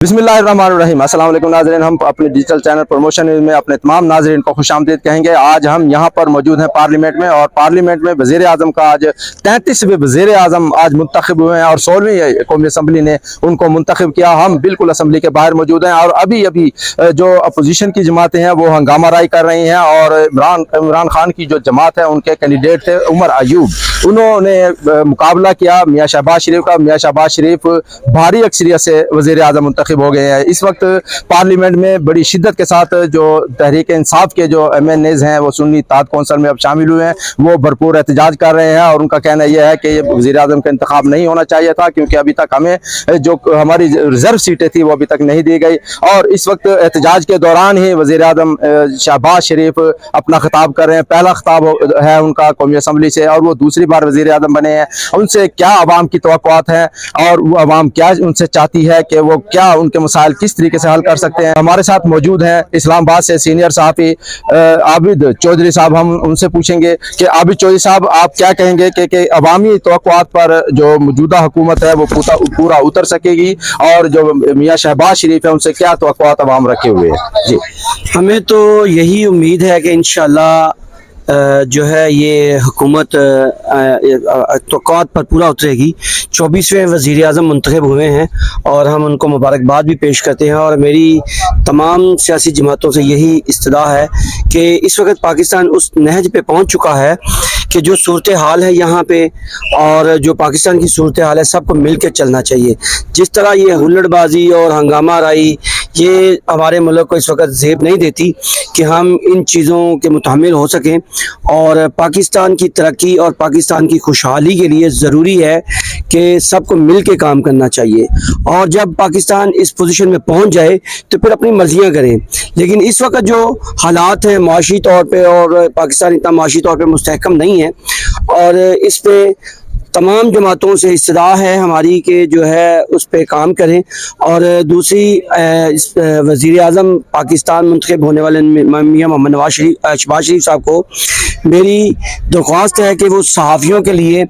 बिस्मिल्लाहिर्रहमानिर्रहीम। अस्सलाम वालेकुम नाज़रीन, हम अपने डिजिटल चैनल प्रमोशन न्यूज़ में अपने तमाम नाज़रीन को खुशामदीद कहेंगे। आज हम यहाँ पर मौजूद हैं पार्लियामेंट में, और पार्लियामेंट में वज़ीर आज़म का आज 33वें वज़ीर आज़म आज मुंतखब हुए हैं और 16वीं कौमी असम्बली ने उनको मुंतखब किया। हम बिल्कुल असम्बली के बाहर मौजूद हैं और अभी जो अपोजिशन की जमातें हैं वो हंगामा राई कर रही हैं, और इमरान खान की जो जमात है उनके कैंडिडेट थे उमर अयूब, उन्होंने मुकाबला किया मियाँ शहबाज शरीफ का। मियाँ शहबाज शरीफ भारी अक्सरियत से वज़ीर आज़म मुंतखब हो गए हैं। इस वक्त पार्लियामेंट में बड़ी शिद्दत के साथ जो तहरीक इंसाफ के जो MNAs हैं वो सुन्नी इत्तेहाद कौंसिल में अब शामिल हुए हैं, वो भरपूर एहतजाज कर रहे हैं और उनका कहना यह है कि ये वज़ीर आज़म का इंतखाब नहीं होना चाहिए था, क्योंकि अभी तक हमें जो हमारी रिजर्व सीटें थी वो अभी तक नहीं दी गई। और इस वक्त एहतजाज के दौरान ही वज़ीर आज़म शहबाज शरीफ अपना खिताब कर रहे हैं। पहला खिताब है उनका कौमी असम्बली से, और वो दूसरी बार वज़ीर आज़म बने हैं। उनसे क्या अवाम की तवक्कुआत हैं और वो अवाम क्या उनसे चाहती है कि वो क्या उनके मसाइल किस तरीके से हल कर सकते हैं। हमारे साथ मौजूद हैं इस्लामाबाद से सीनियर सहाफ़ी आबिद चौधरी साहब। हम उनसे पूछेंगे कि आबिद चौधरी साहब, आप क्या कहेंगे कि अवामी तवक्कुआत पर जो मौजूदा हुकूमत है वो पूरा उतर सकेगी, और जो मियाँ शहबाज शरीफ है उनसे क्या तवक्कुआत अवाम रखे हुए हैं? जी, हमें तो यही उम्मीद है कि इंशाअल्लाह जो है ये हुकूमत तवक्कुआत पर पूरा उतरेगी। 24वें वज़ीर आज़म मुंतखब हुए हैं और हम उनको मुबारकबाद भी पेश करते हैं, और मेरी तमाम सियासी जमातों से यही इस्तदा है कि इस वक्त पाकिस्तान उस नहज पे पहुंच चुका है कि जो सूरत हाल है यहाँ पे, और जो पाकिस्तान की सूरत हाल है, सबको मिल के चलना चाहिए। जिस तरह ये हुल्लड़बाजी और हंगामा राई ये हमारे मुल्क को इस वक्त ज़ेब नहीं देती कि हम इन चीज़ों के मुतहम्मिल हो सकें, और पाकिस्तान की तरक्की और पाकिस्तान की खुशहाली के लिए ज़रूरी है कि सबको मिल के काम करना चाहिए। और जब पाकिस्तान इस पोजीशन में पहुंच जाए तो फिर अपनी मर्जियां करें। लेकिन इस वक्त जो हालात हैं माशी तौर पे, और पाकिस्तान इतना माशी तौर पे मुस्तहकम नहीं है, और इस पे तमाम जमातों से इस्तदा है हमारी कि जो है उस पर काम करें। और दूसरी वज़ीर आज़म पाकिस्तान मुंतखब होने वाले मियाँ मोहम्मद शहबाज शरीफ साहब को मेरी दरख्वास्त है कि वो सहाफ़ियों के लिए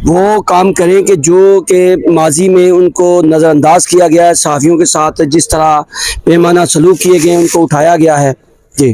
वो काम करें कि जो कि माजी में उनको नज़रअंदाज किया गया है, सहाफ़ियों के साथ जिस तरह बेमाना सलूक किए गए उनको उठाया गया है। जी,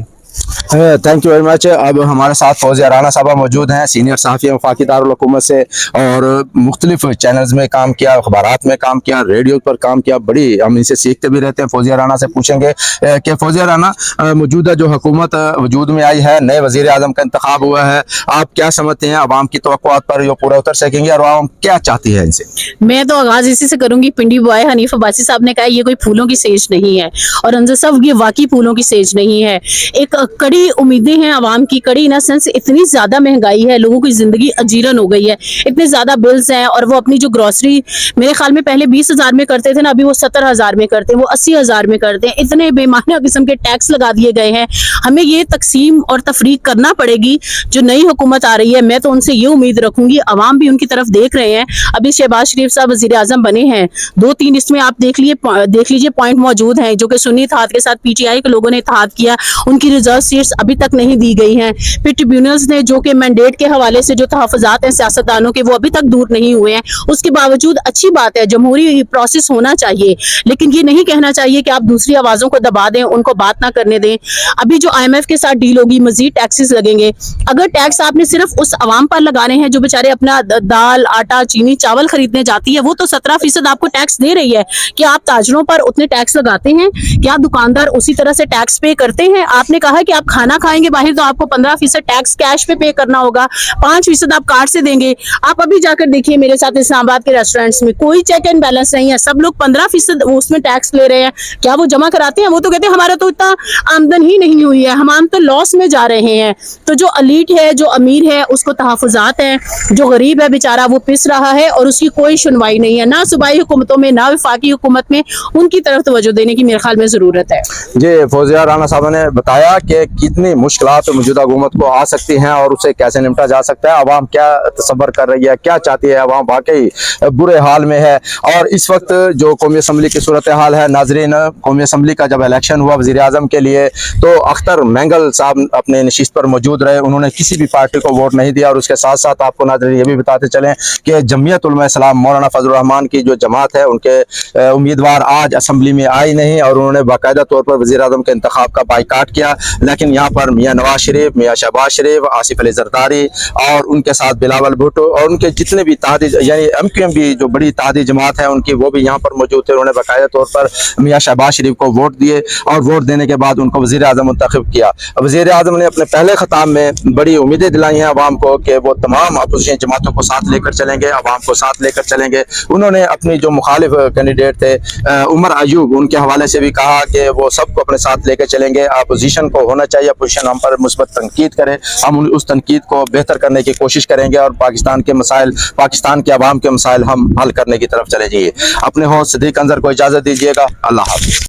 थैंक यू वेरी मच। अब हमारे साथ फौजिया राना साहब मौजूद हैं, सीनियर सहाफ़ी वफाकी दारुल हुकूमत से, और मुख्तलिफ चैनल्स में काम किया, अखबारात में काम किया, रेडियो पर काम किया। बड़ी हम इनसे सीखते भी रहते हैं। फौजिया राना से पूछेंगे कि फौजिया राना, मौजूदा जो हुकूमत वजूद में आई है, नए वज़ीर आज़म का इंतखाब हुआ है, आप क्या समझते हैं अवाम की तवक्कुआत पर ये पूरा उतर सकेंगे और अवाम क्या चाहती है इनसे? मैं तो आगाज इसी से करूंगी। पिंडी बॉय हनीफ अब्बासी साहब ने कहा ये कोई फूलों की सेज नहीं है, और अंजर साहब ये वाकई फूलों की सेज नहीं है। एक कड़ी उम्मीदें हैं आवाम की, कड़ी इन सेंस इतनी ज्यादा महंगाई है, लोगों की जिंदगी अजीरन हो गई है, इतने ज्यादा बिल्स हैं, और वो अपनी जो ग्रोसरी मेरे ख्याल में पहले 20,000 में करते थे ना, अभी वो 70,000 में करते हैं, वो 80,000 में करते हैं। इतने बेमाना किस्म के टैक्स लगा दिए गए हैं। हमें ये तकसीम और तफरीक करना पड़ेगी। जो नई हुकूमत आ रही है, मैं तो उनसे ये उम्मीद रखूंगी, अवाम भी उनकी तरफ देख रहे हैं। अभी शहबाज शरीफ साहब वज़ीर आज़म बने हैं, 2-3 इसमें आप देख लीजिए पॉइंट मौजूद हैं जो कि सुन्नी इत्तेहाद के साथ PTI के लोगों ने इत्तेहाद किया, उनकी रिजर्व सीट्स अभी तक नहीं दी गई हैं। फिर ट्रिब्यूनल्स ने जो कि मैंडेट के हवाले से जो तहफ़्फ़ुज़ात हैं सियासतदानों के, वो अभी तक दूर नहीं हुए हैं। उसके बावजूद अच्छी बात है, जमहूरी प्रोसेस होना चाहिए, लेकिन ये नहीं कहना चाहिए कि आप दूसरी आवाज़ों को दबा दें, उनको बात ना करने दें। अभी जो IMF के साथ डील होगी, मजीद टैक्सेस लगेंगे। अगर टैक्स आपने सिर्फ उस अवाम पर लगाने हैं जो बेचारे अपना दाल, आटा, चीनी, चावल खरीदने जाती है, वो तो 17% आपको टैक्स दे रही है। क्या आप ताजरों पर उतने टैक्स लगाते हैं? क्या दुकानदार उसी तरह से टैक्स पे करते हैं? आपने कहा कि आप खाना खाएंगे बाहर तो आपको 15% टैक्स कैश पे करना होगा, 5% आप कार्ड से देंगे। आप अभी जाकर देखिए मेरे साथ इस्लामाबाद के रेस्टोरेंट्स में कोई चेक एंड बैलेंस नहीं है, सब लोग 15% उसमें टैक्स ले रहे हैं। क्या वो जमा कराते हैं? वो तो कहते हैं हमारा तो इतना आमदन ही नहीं हुई है, हम तो लॉस में जा रहे हैं। तो जो अलीट है, जो अमीर है, उसको तहफ़्फ़ुज़ात हैं, जो गरीब है बेचारा वो पिस रहा है, और उसकी कोई सुनवाई नहीं है, ना सूबाई हुकूमतों में ना वफाकी हुकूमत में। उनकी तरफ तवज्जो देने की मेरे ख्याल में ज़रूरत है। जी, फौजिया राना साहब ने बताया कि कितनी मुश्किलात मौजूदा हुकूमत को आ सकती हैं और उसे कैसे निपटा जा सकता है। अवाम क्या तसव्वुर कर रही है, क्या चाहती है, अवाम वाकई बुरे हाल में है। और इस वक्त जो कौमी असम्बली की सूरत हाल है नाजरीन, कौमी असम्बली का जब इलेक्शन हुआ वज़ीर आज़म के लिए तो अख्तर मैंगल साहब अपने नशिस्त पर मौजूद रहे, उन्होंने किसी भी पार्टी को वोट नहीं दिया। और उसके साथ साथ आपको नाज़रीन ये भी बताते चलें कि जमीयत उलमा इस्लाम मौलाना फजल रहमान की जो जमात है उनके उम्मीदवार आज असम्बली में आई नहीं और उन्होंने बाकायदा तौर पर वज़ीर आज़म के इंतखाब का बाइकाट किया। लेकिन यहाँ पर मियाँ नवाज शरीफ, मियाँ शहबाज शरीफ, आसिफ अली जरदारी और उनके साथ बिलावल भुट्टो और उनके जितने भी इत्तेहादी यानी MQM भी जो बड़ी इत्तेहादी जमात है उनकी, वो भी यहाँ पर मौजूद थे। उन्होंने बाकायदा तौर पर मियाँ शहबाज शरीफ को वोट दिए और वोट देने के बाद उनको वज़ीर आज़म मुंतखब किया। वज़ीर आज़म ने अपने पहले खिताब में बड़ी उम्मीदें दिलाई हैं अवाम को कि वो तमाम अपोजिशन जमातों को साथ लेकर चलेंगे, अवाम को साथ लेकर चलेंगे। उन्होंने अपनी जो मुखालिफ कैंडिडेट थे उमर अयूब, उनके हवाले से भी कहा कि वो सबको अपने साथ लेकर चलेंगे। अपोजिशन को होना चाहिए, अपोजिशन हम पर मुस्बत तनकीद करे, हम उस तनकीद को बेहतर करने की कोशिश करेंगे और पाकिस्तान के मसाइल, पाकिस्तान के अवाम के मसाइल हम हल करने की तरफ चले जाइए। अपने होस्ट सिद्दीक अंजर को इजाज़त दीजिएगा। अल्लाह हाफ़िज़।